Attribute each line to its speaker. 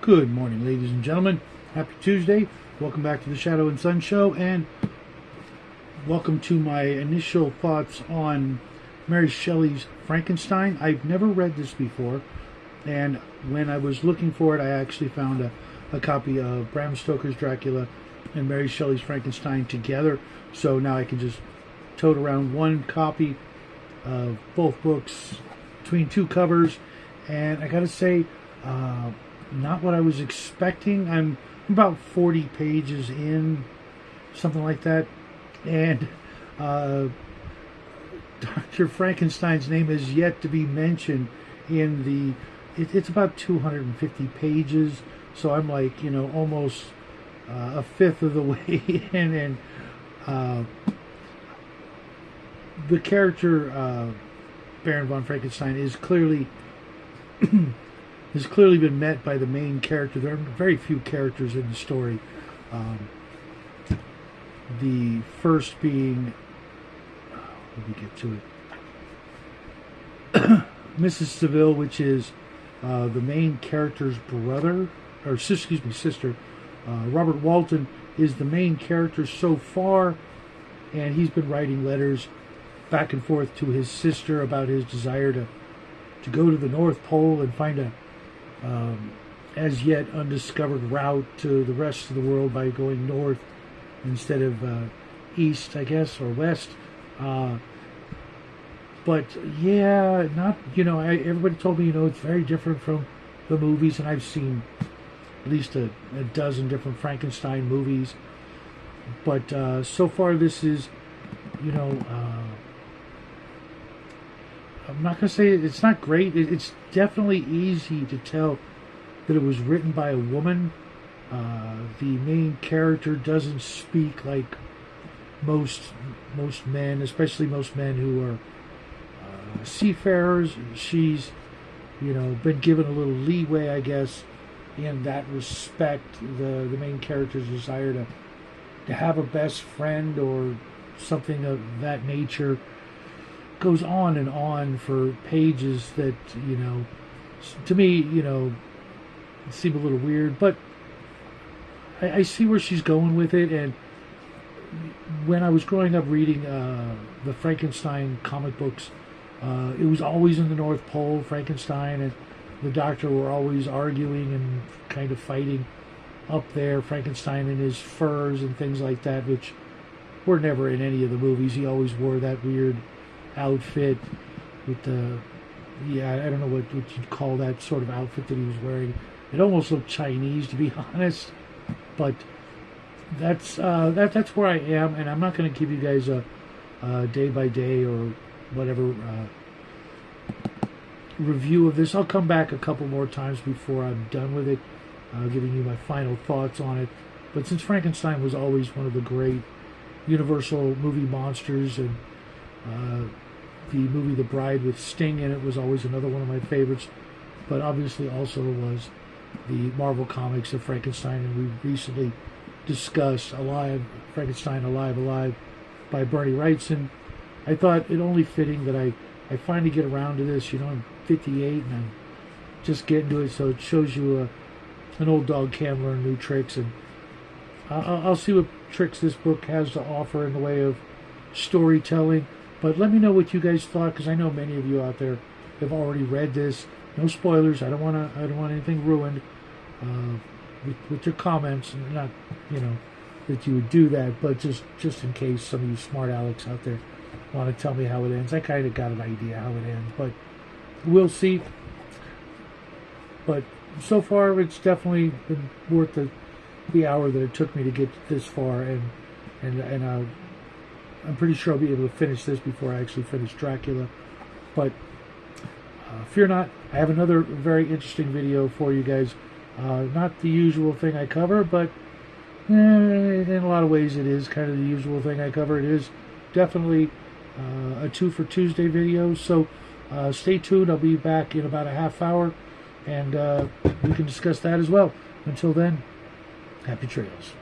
Speaker 1: Good morning, ladies and gentlemen. Happy Tuesday. Welcome back to the Shadow and Sun Show, and welcome to my initial thoughts on Mary Shelley's Frankenstein. I've never read this before, and when I was looking for it, I actually found a copy of Bram Stoker's Dracula and Mary Shelley's Frankenstein together, so now I can just tote around one copy of both books between two covers, and I gotta say, not what I was expecting. I'm about 40 pages in, something like that, and Dr. Frankenstein's name is yet to be mentioned in the, it's about 250 pages, so I'm like, almost a fifth of the way in, and the character Baron von Frankenstein is clearly has clearly been met by the main character. There are very few characters in the story. The first being, let me get to it, Mrs. Seville, which is the main character's brother, or sister. Robert Walton is the main character so far, and he's been writing letters back and forth to his sister about his desire to go to the North Pole and find a as yet undiscovered route to the rest of the world by going north instead of east, I guess, or west. But yeah, not, everybody told me, it's very different from the movies, and I've seen at least a dozen different Frankenstein movies. But so far this is, I'm not going to say it's not great. It's definitely easy to tell that it was written by a woman. The main character doesn't speak like most men, especially most men who are seafarers. She's, been given a little leeway, I guess, in that respect. The main character's desire to have a best friend or something of that nature goes on and on for pages that, to me, seem a little weird, but I see where she's going with it. And when I was growing up reading the Frankenstein comic books, it was always in the North Pole. Frankenstein and the Doctor were always arguing and kind of fighting up there. Frankenstein and his furs and things like that, which were never in any of the movies. He always wore that weird outfit with the, I don't know what you'd call that sort of outfit that he was wearing. It almost looked Chinese, to be honest, but that's where I am, and I'm not going to give you guys a day by day or whatever review of this. I'll come back a couple more times before I'm done with it, giving you my final thoughts on it. But since Frankenstein was always one of the great Universal movie monsters, and the movie The Bride with Sting in it was always another one of my favorites, but obviously also was the Marvel Comics of Frankenstein, and we recently discussed Frankenstein Alive by Bernie Wrightson. I thought it only fitting that I finally get around to this. I'm 58 and I'm just getting to it, so it shows you an old dog can learn new tricks, and I'll see what tricks this book has to offer in the way of storytelling. But let me know what you guys thought, because I know many of you out there have already read this. No spoilers. I don't want anything ruined with your comments. Not, that you would do that, but just in case some of you smart Alex out there want to tell me how it ends. I kind of got an idea how it ends, but we'll see. But so far, it's definitely been worth the hour that it took me to get this far, and I'm pretty sure I'll be able to finish this before I actually finish Dracula. But fear not, I have another very interesting video for you guys. Not the usual thing I cover, but in a lot of ways it is kind of the usual thing I cover. It is definitely a 2 for Tuesday video, so stay tuned. I'll be back in about a half hour, and we can discuss that as well. Until then, happy trails.